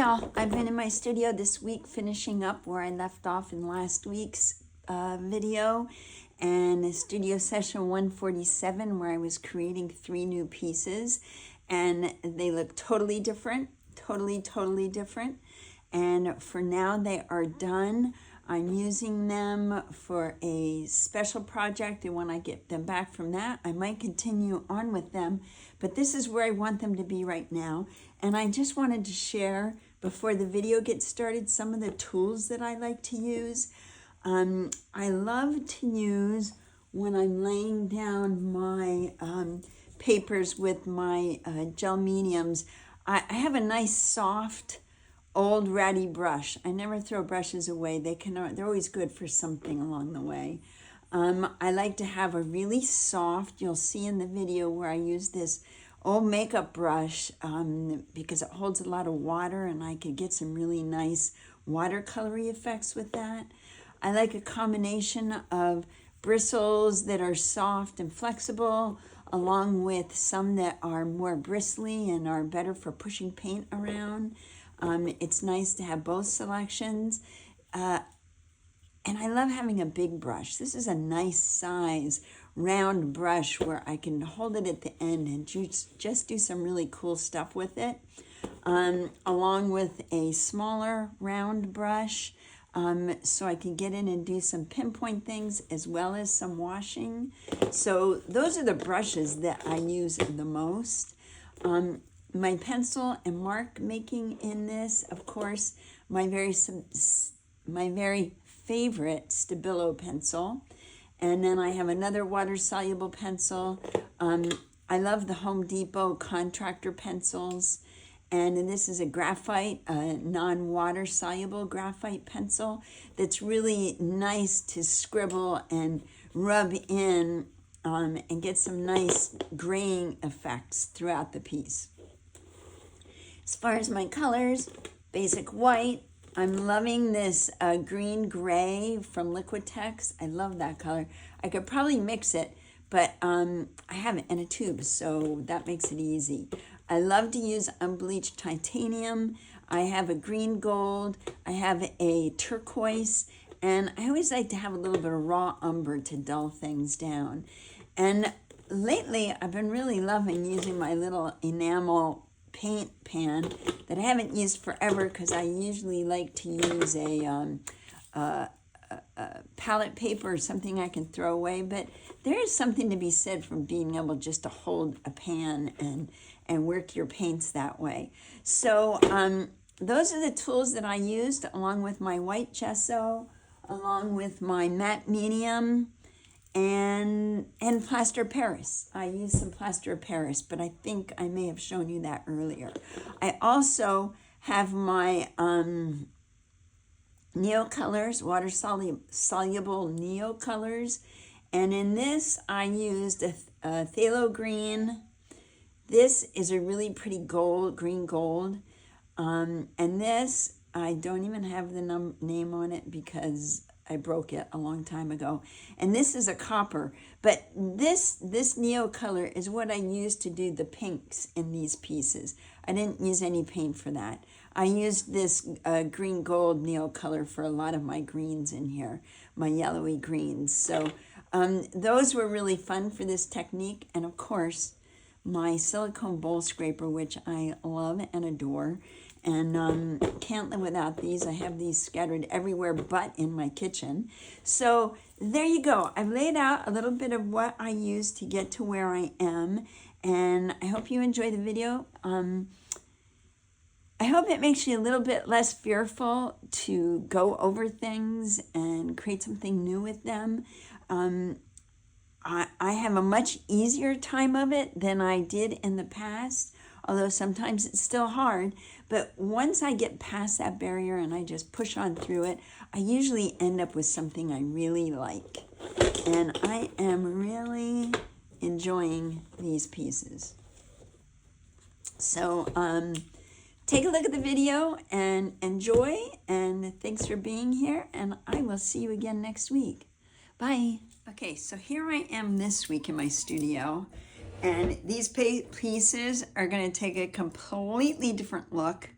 Hey all, I've been in my studio this week finishing up where I left off in last week's video, and studio session 147 where I was creating 3 new pieces, and they look totally different, totally different. And for now they are done. I'm using them for a special project, and when I get them back from that, I might continue on with them. But this is where I want them to be right now. And I just wanted to share, before the video gets started, some of the tools that I like to use. I love to use, when I'm laying down my papers with my gel mediums, I have a nice soft old ratty brush. I never throw brushes away. They're always good for something along the way. I like to have a really soft, you'll see in the video where I use this old makeup brush because it holds a lot of water, and I could get some really nice watercolory effects with that. I like a combination of bristles that are soft and flexible, along with some that are more bristly and are better for pushing paint around. It's nice to have both selections. And I love having a big brush. This is a nice size round brush where I can hold it at the end and just do some really cool stuff with it. Along with a smaller round brush, so I can get in and do some pinpoint things as well as some washing. So those are the brushes that I use the most. My pencil and mark making in this, of course, my very favorite Stabilo pencil. And then I have another water-soluble pencil. I love the Home Depot contractor pencils. And this is a graphite, non-water soluble graphite pencil that's really nice to scribble and rub in and get some nice graying effects throughout the piece. As far as my colors, basic white. I'm loving this green gray from Liquitex. I love that color. I could probably mix it, but I have it in a tube, so that makes it easy. I love to use unbleached titanium. I have a green gold. I have a turquoise, and I always like to have a little bit of raw umber to dull things down. And lately, I've been really loving using my little enamel paint pan that I haven't used forever, because I usually like to use a palette paper or something I can throw away. But there is something to be said from being able just to hold a pan and work your paints that way. So those are the tools that I used, along with my white gesso, along with my matte medium, and plaster of Paris. I used some plaster of Paris, but I think I may have shown you that earlier. I also have my Neocolors, water soluble Neocolors, and in this I used a phthalo green. This is a really pretty green gold, and this, I don't even have the name on it because I broke it a long time ago. And this is a copper, but this Neocolor is what I used to do the pinks in these pieces. I didn't use any paint for that. I used this green gold Neocolor for a lot of my greens in here, my yellowy greens. So those were really fun for this technique. And of course, my silicone bowl scraper, which I love and adore. And can't live without these. I have these scattered everywhere but in my kitchen. So there you go. I've laid out a little bit of what I use to get to where I am. And I hope you enjoy the video. I hope it makes you a little bit less fearful to go over things and create something new with them. I have a much easier time of it than I did in the past, although sometimes it's still hard. But once I get past that barrier and I just push on through it, I usually end up with something I really like. And I am really enjoying these pieces. So take a look at the video and enjoy, and thanks for being here, and I will see you again next week. Bye. Okay, so here I am this week in my studio, and these pieces are going to take a completely different look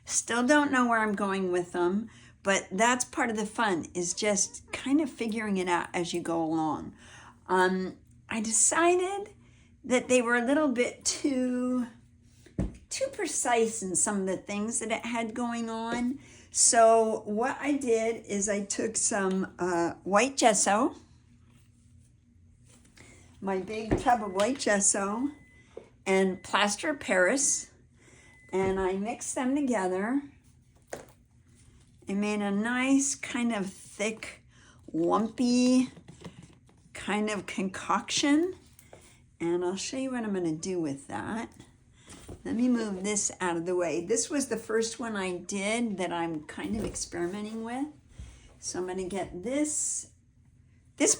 Still don't know where I'm going with them, but that's part of the fun, is just kind of figuring it out as you go along. I decided that they were a little bit too precise in some of the things that it had going on. So what I did is I took some white gesso, my big tub of white gesso, and plaster of Paris, and I mixed them together and made a nice kind of thick, lumpy kind of concoction. And I'll show you what I'm going to do with that. Let me move this out of the way. This was the first one I did that I'm kind of experimenting with. So I'm going to get this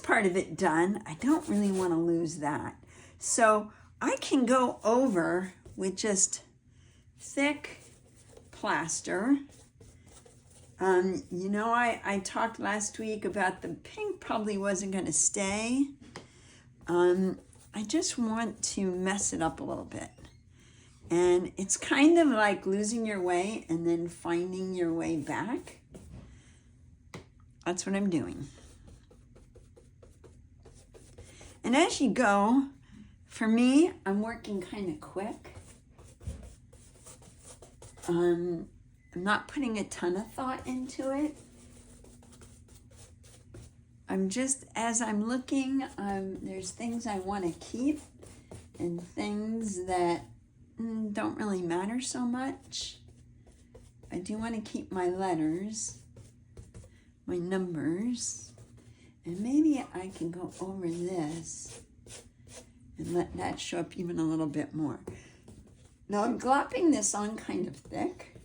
part of it done. I don't really want to lose that. So I can go over with just thick plaster. You know, I talked last week about the pink probably wasn't going to stay. I just want to mess it up a little bit. And it's kind of like losing your way and then finding your way back. That's what I'm doing. And as you go, for me, I'm working kind of quick. I'm not putting a ton of thought into it. I'm just, as I'm looking, there's things I want to keep and things that don't really matter so much. I do want to keep my letters, my numbers, and maybe I can go over this and let that show up even a little bit more. Now I'm glopping this on kind of thick,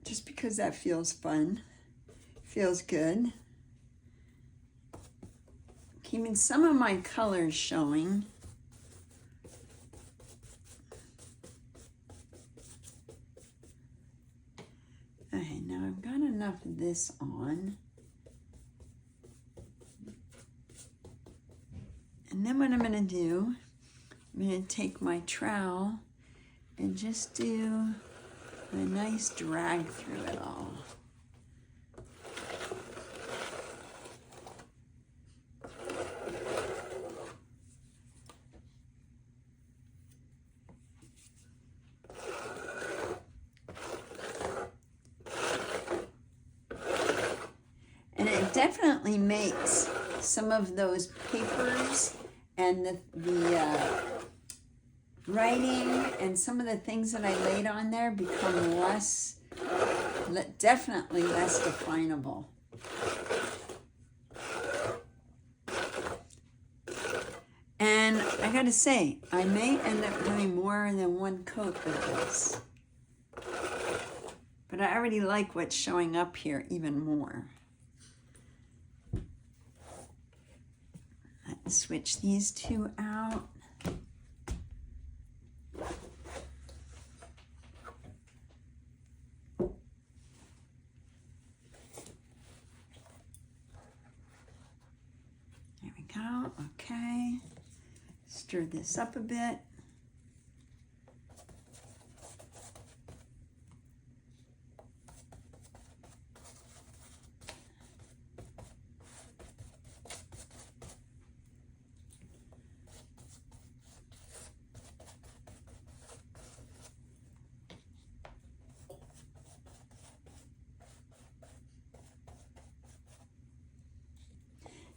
just because that feels fun, feels good. Keeping some of my colors showing. Okay, now I've got enough of this on. And then what I'm going to do, I'm going to take my trowel and just do a nice drag through it all. Definitely makes some of those papers and the writing and some of the things that I laid on there become definitely less definable. And I gotta say, I may end up doing more than one coat of this. But I already like what's showing up here even more. Let's switch these two out. There we go. Okay. Stir this up a bit.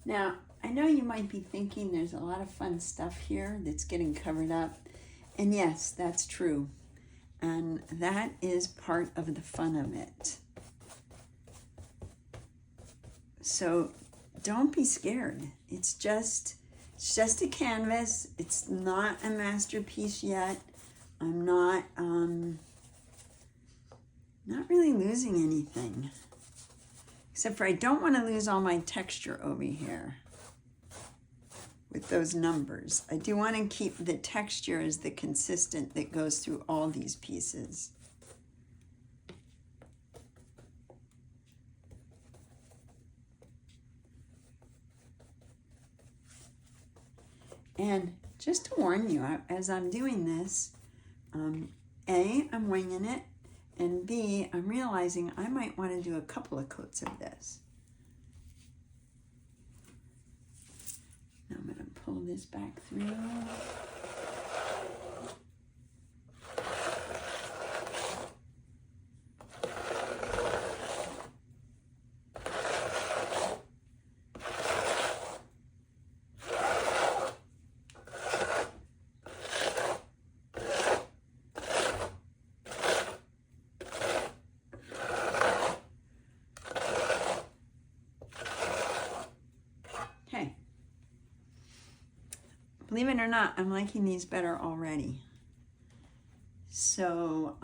Now, I know you might be thinking there's a lot of fun stuff here that's getting covered up. And yes, that's true. And that is part of the fun of it. So don't be scared. It's just a canvas. It's not a masterpiece yet. I'm not really losing anything. Except for I don't want to lose all my texture over here with those numbers. I do want to keep the texture as the consistent that goes through all these pieces. And just to warn you, as I'm doing this, A, I'm winging it, and B, I'm realizing I might want to do a couple of coats of this. Now I'm going to pull this back through. Believe it or not, I'm liking these better already. So,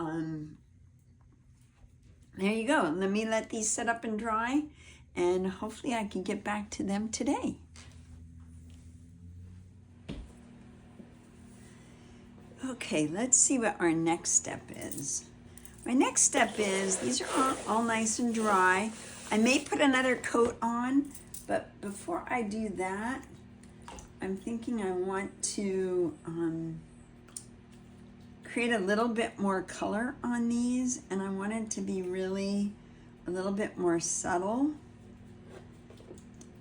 there you go. Let me let these set up and dry, and hopefully I can get back to them today. Okay, let's see what our next step is. My next step is, these are all nice and dry. I may put another coat on, but before I do that, I'm thinking I want to create a little bit more color on these, and I want it to be really a little bit more subtle.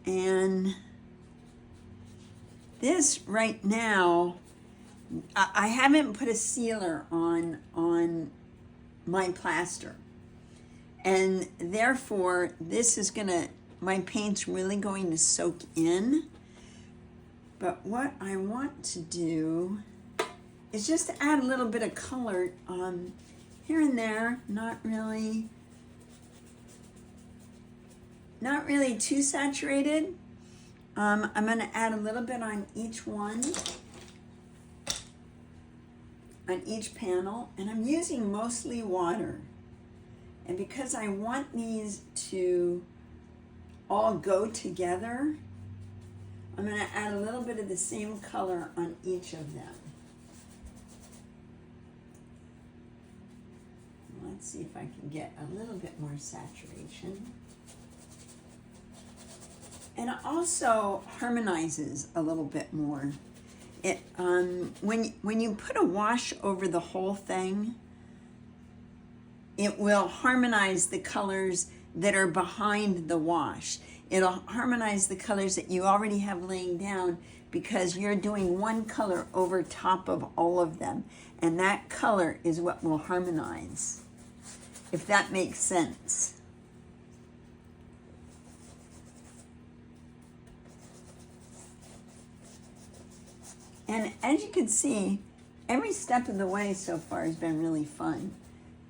And this right now, I haven't put a sealer on my plaster, and therefore this is my paint's really going to soak in. But what I want to do is just to add a little bit of color here and there, not really too saturated. I'm going to add a little bit on each one, on each panel, and I'm using mostly water. And because I want these to all go together, I'm going to add a little bit of the same color on each of them. Let's see if I can get a little bit more saturation. And it also harmonizes a little bit more. It when you put a wash over the whole thing, it will harmonize the colors that are behind the wash. It'll harmonize the colors that you already have laying down because you're doing one color over top of all of them. And that color is what will harmonize, if that makes sense. And as you can see, every step of the way so far has been really fun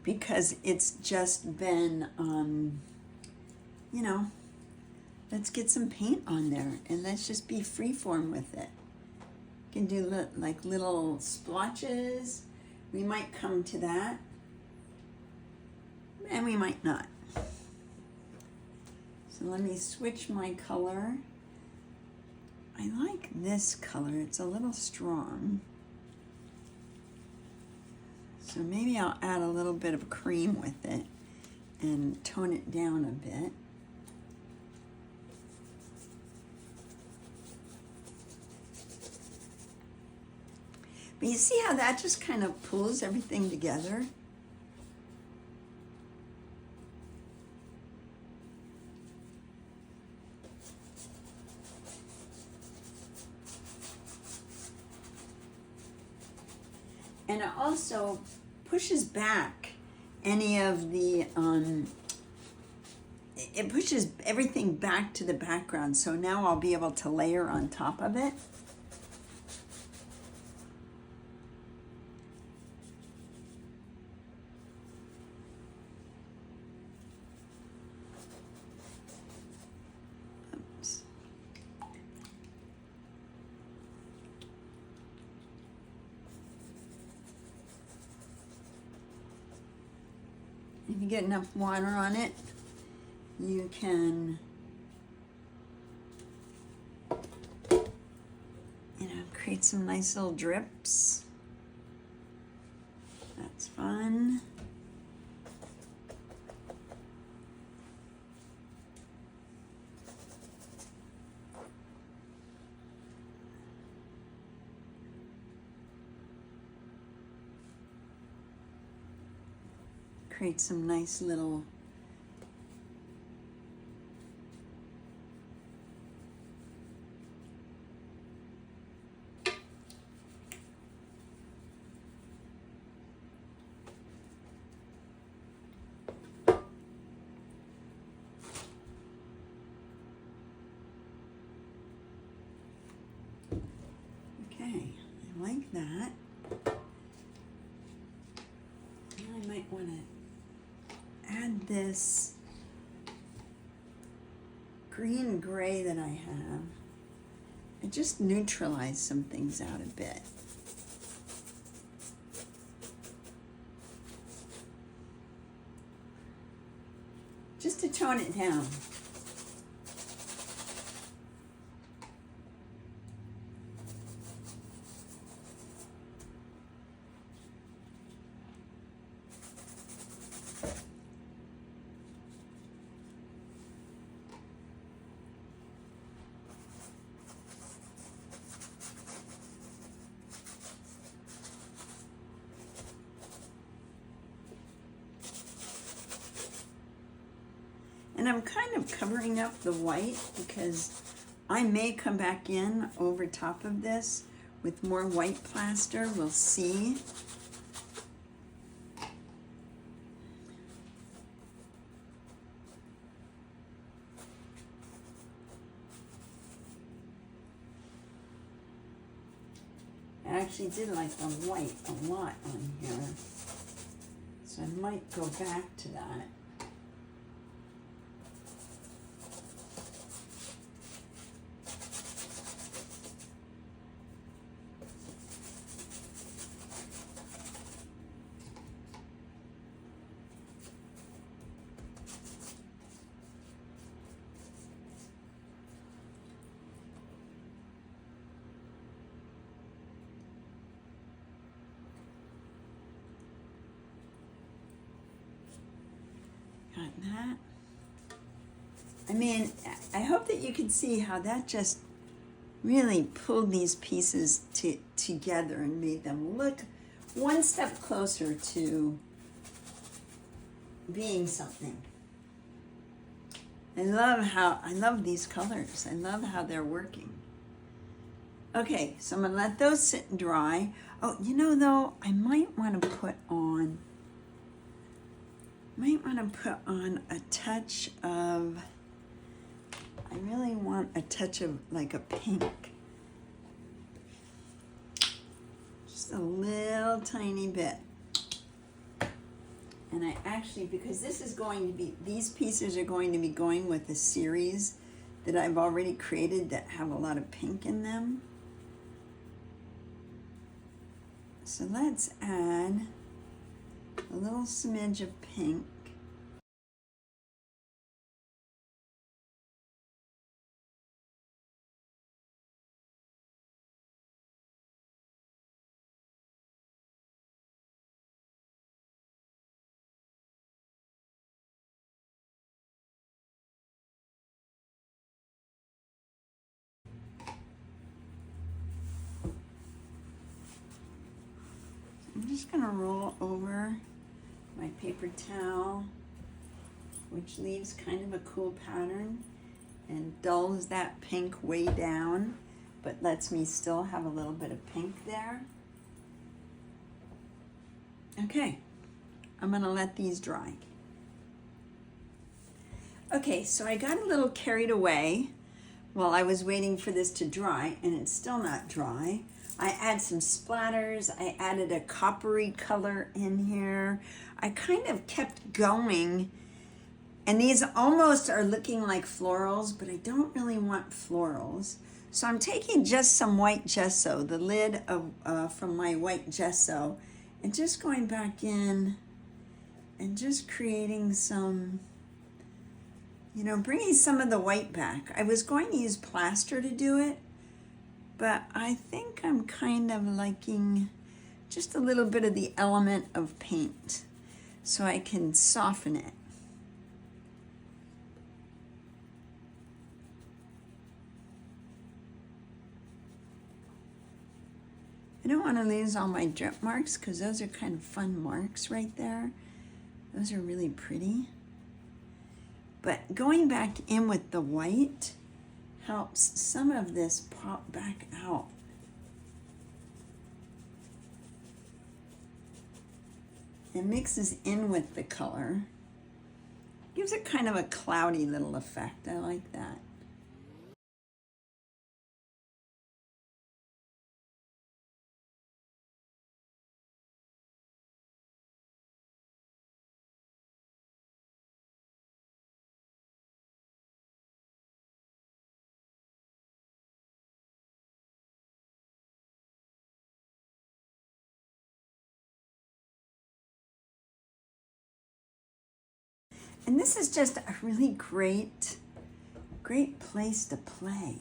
because it's just been, you know, let's get some paint on there and let's just be freeform with it. You can do like little splotches. We might come to that, and we might not. So let me switch my color. I like this color, it's a little strong. So maybe I'll add a little bit of cream with it and tone it down a bit. But you see how that just kind of pulls everything together? And it also pushes back any of the, it pushes everything back to the background. So now I'll be able to layer on top of it. If you get enough water on it, you can, create some nice little drips. That's fun. create some nice little okay, I like that. Now I might want to add this green gray that I have. I just neutralize some things out a bit. Just to tone it down. And I'm kind of covering up the white because I may come back in over top of this with more white plaster. We'll see. I actually did like the white a lot on here, so I might go back to that. Got that. I mean, I hope that you can see how that just really pulled these pieces together and made them look one step closer to being something. I love these colors. I love how they're working. Okay, so I'm gonna let those sit and dry. Oh, you know though, I might want to put on a touch of, I really want a touch of like a pink. Just a little tiny bit. And I actually, because this is going to be, these pieces are going to be going with a series that I've already created that have a lot of pink in them. So let's add a little smidge of pink. I'm just gonna roll over my paper towel, which leaves kind of a cool pattern and dulls that pink way down, but lets me still have a little bit of pink there. Okay, I'm gonna let these dry. Okay, so I got a little carried away while I was waiting for this to dry, and it's still not dry. I add some splatters. I added a coppery color in here. I kind of kept going, and these almost are looking like florals, but I don't really want florals. So I'm taking just some white gesso, the lid of from my white gesso, and just going back in and just creating some, you know, bringing some of the white back. I was going to use plaster to do it, but I think I'm kind of liking just a little bit of the element of paint so I can soften it. I don't want to lose all my drip marks because those are kind of fun marks right there. Those are really pretty. But going back in with the white helps some of this pop back out. It mixes in with the color. Gives it kind of a cloudy little effect. I like that. And this is just a really great place to play.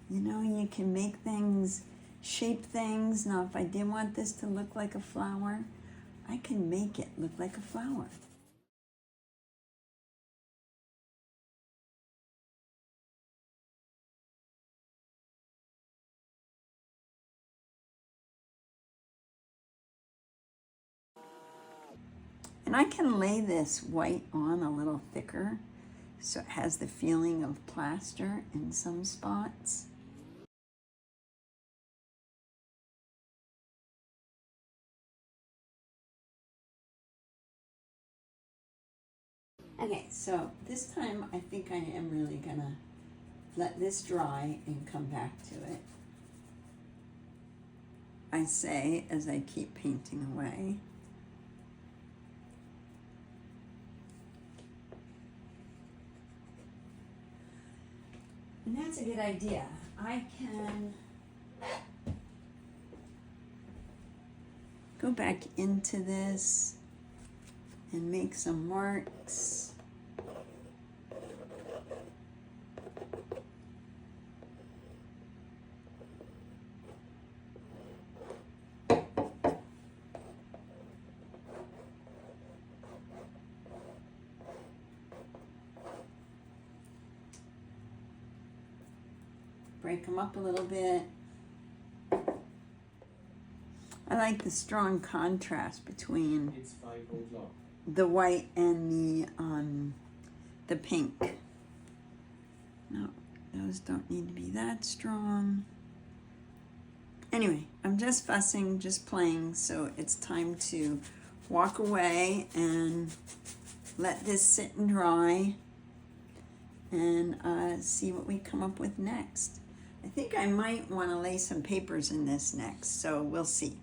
You know, you can make things, shape things. Now, if I did want this to look like a flower, I can make it look like a flower. And I can lay this white on a little thicker so it has the feeling of plaster in some spots. Okay, so this time I think I am really gonna let this dry and come back to it. I say as I keep painting away. And that's a good idea. I can go back into this and make some marks. Break them up a little bit. I like the strong contrast between the white and the pink. No, those don't need to be that strong. Anyway, I'm just fussing, just playing, so it's time to walk away and let this sit and dry and see what we come up with next. I think I might want to lay some papers in this next, so we'll see.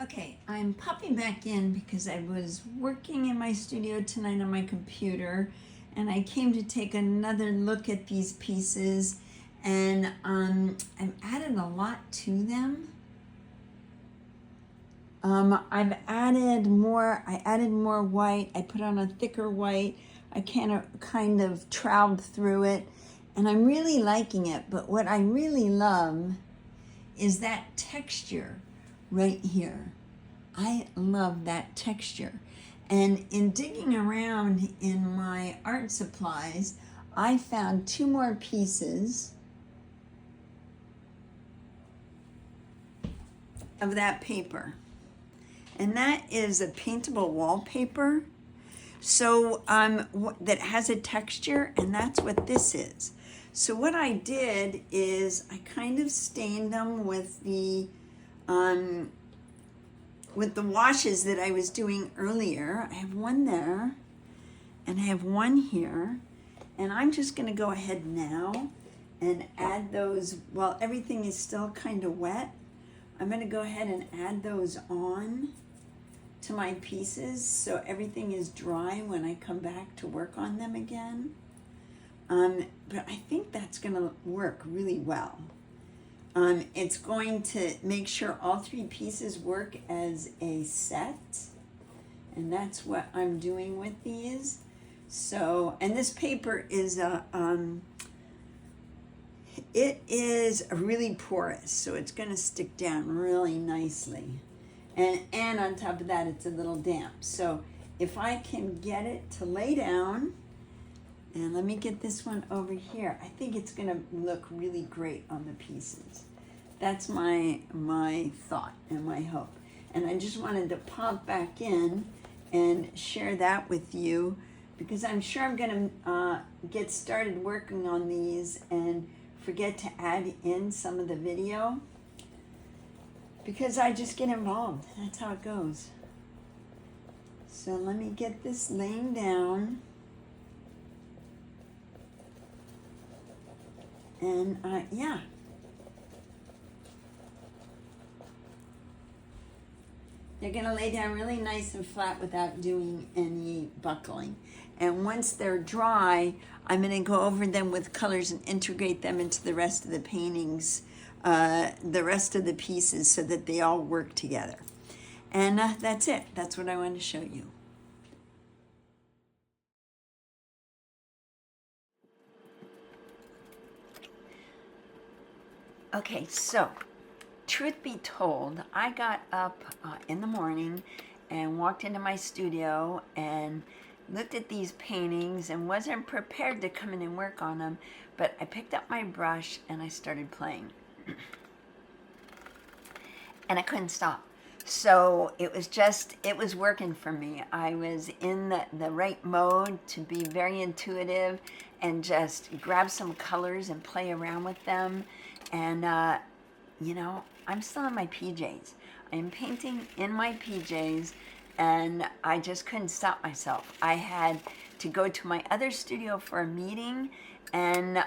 Okay, I'm popping back in because I was working in my studio tonight on my computer and I came to take another look at these pieces, and I've added a lot to them. I added more white. I put on a thicker white. I kind of troweled through it, and I'm really liking it. But what I really love is that texture right here. I love that texture. And in digging around in my art supplies, I found 2 more pieces of that paper. And that is a paintable wallpaper. So that has a texture, and that's what this is. So what I did is I kind of stained them with the washes that I was doing earlier. I have one there, and I have one here, and I'm just going to go ahead now and add those while everything is still kind of wet. I'm going to go ahead and add those on to my pieces so everything is dry when I come back to work on them again. But I think that's going to work really well. It's going to make sure all 3 pieces work as a set, and that's what I'm doing with these. So, and this paper is it is really porous, so it's going to stick down really nicely. And on top of that, it's a little damp. So if I can get it to lay down, and let me get this one over here, I think it's going to look really great on the pieces. That's my thought and my hope. And I just wanted to pop back in and share that with you, because I'm sure I'm going to get started working on these and forget to add in some of the video, because I just get involved. That's how it goes. So let me get this laying down. And yeah. They're going to lay down really nice and flat without doing any buckling. And once they're dry, I'm going to go over them with colors and integrate them into the rest of the paintings, the rest of the pieces, so that they all work together. And that's it. That's what I wanted to show you. Okay, so truth be told, I got up in the morning and walked into my studio and looked at these paintings and wasn't prepared to come in and work on them, but I picked up my brush and I started playing. And I couldn't stop. So it was working for me. I was in the right mode to be very intuitive and just grab some colors and play around with them. And, you know, I'm still in my PJs. I am painting in my PJs, and I just couldn't stop myself. I had to go to my other studio for a meeting, and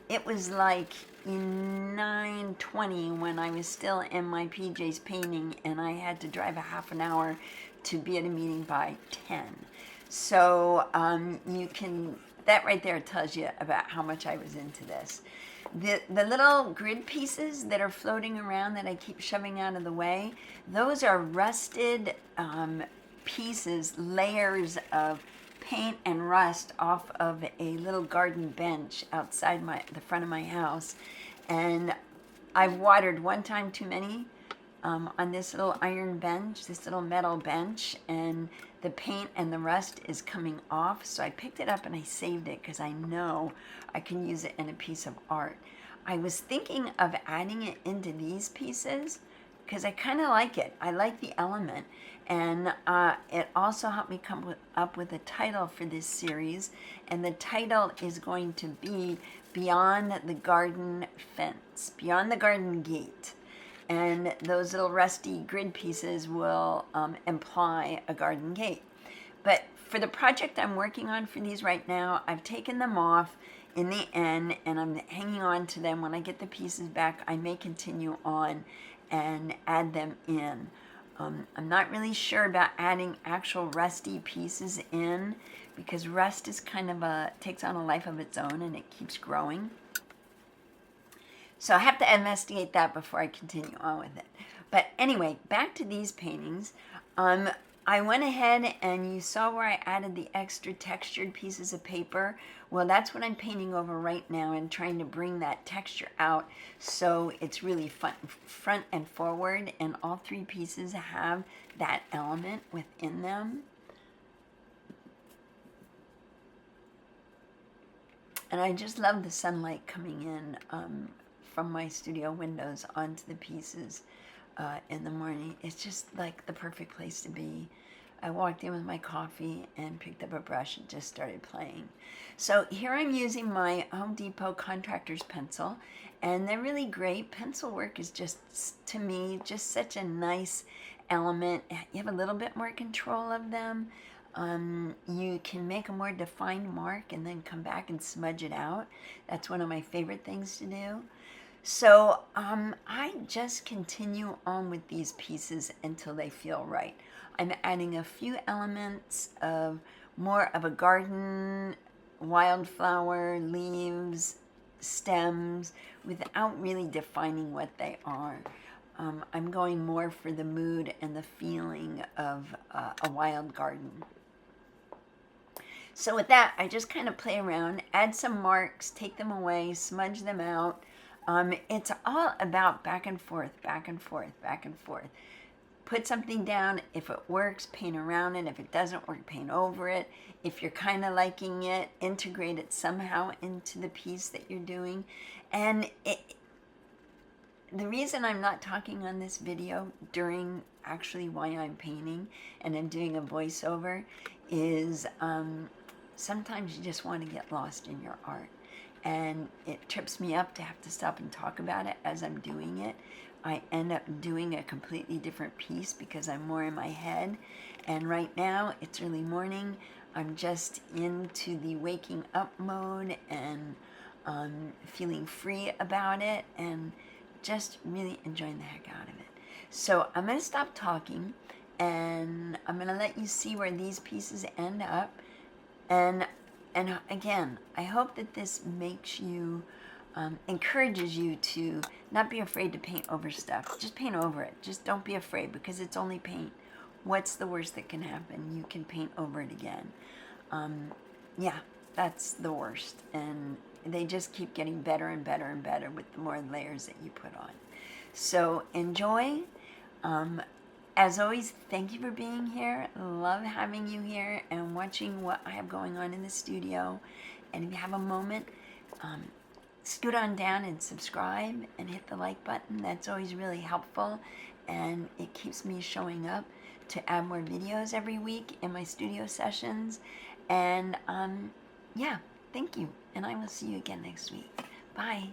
it was like 9:20 when I was still in my PJs painting, and I had to drive a half an hour to be at a meeting by 10. So that right there tells you about how much I was into this. The little grid pieces that are floating around that I keep shoving out of the way, those are rusted pieces, layers of paint and rust off of a little garden bench outside the front of my house. And I've watered one time too many on this little iron bench, this little metal bench, and the paint and the rust is coming off. So I picked it up and I saved it because I know I can use it in a piece of art. I was thinking of adding it into these pieces because I kind of like it. I like the element. And it also helped me come up with a title for this series. And the title is going to be Beyond the Garden Fence, Beyond the Garden Gate. And those little rusty grid pieces will imply a garden gate. But for the project I'm working on for these right now, I've taken them off in the end, and I'm hanging on to them. When I get the pieces back, I may continue on and add them in. I'm not really sure about adding actual rusty pieces in, because rust is kind of takes on a life of its own and it keeps growing. So I have to investigate that before I continue on with it. But anyway, back to these paintings. I went ahead and you saw where I added the extra textured pieces of paper. Well, that's what I'm painting over right now and trying to bring that texture out so it's really front and forward, and all three pieces have that element within them. And I just love the sunlight coming in from my studio windows onto the pieces in the morning. It's just like the perfect place to be. I walked in with my coffee and picked up a brush and just started playing. So here I'm using my Home Depot contractor's pencil, and they're really great. Pencil work is just, to me, just such a nice element. You have a little bit more control of them. You can make a more defined mark and then come back and smudge it out. That's one of my favorite things to do. So I just continue on with these pieces until they feel right. I'm adding a few elements of more of a garden, wildflower, leaves, stems, without really defining what they are. I'm going more for the mood and the feeling of a wild garden. So with that, I just kind of play around, add some marks, take them away, smudge them out. It's all about back and forth, back and forth, back and forth. Put something down. If it works, paint around it. If it doesn't work, paint over it. If you're kind of liking it, integrate it somehow into the piece that you're doing. And the reason I'm not talking on this video during actually why I'm painting and I'm doing a voiceover, is sometimes you just want to get lost in your art. And it trips me up to have to stop and talk about it as I'm doing it. I end up doing a completely different piece because I'm more in my head. And right now, it's early morning. I'm just into the waking up mode and feeling free about it and just really enjoying the heck out of it. So I'm going to stop talking and I'm going to let you see where these pieces end up. And again, I hope that this makes you, encourages you to not be afraid to paint over stuff. Just paint over it. Just don't be afraid, because it's only paint. What's the worst that can happen? You can paint over it again. Yeah, that's the worst. And they just keep getting better and better and better with the more layers that you put on. So enjoy. As always, thank you for being here. Love having you here and watching what I have going on in the studio. And if you have a moment, scoot on down and subscribe and hit the like button. That's always really helpful, and it keeps me showing up to add more videos every week in my studio sessions. And yeah, thank you, and I will see you again next week. Bye.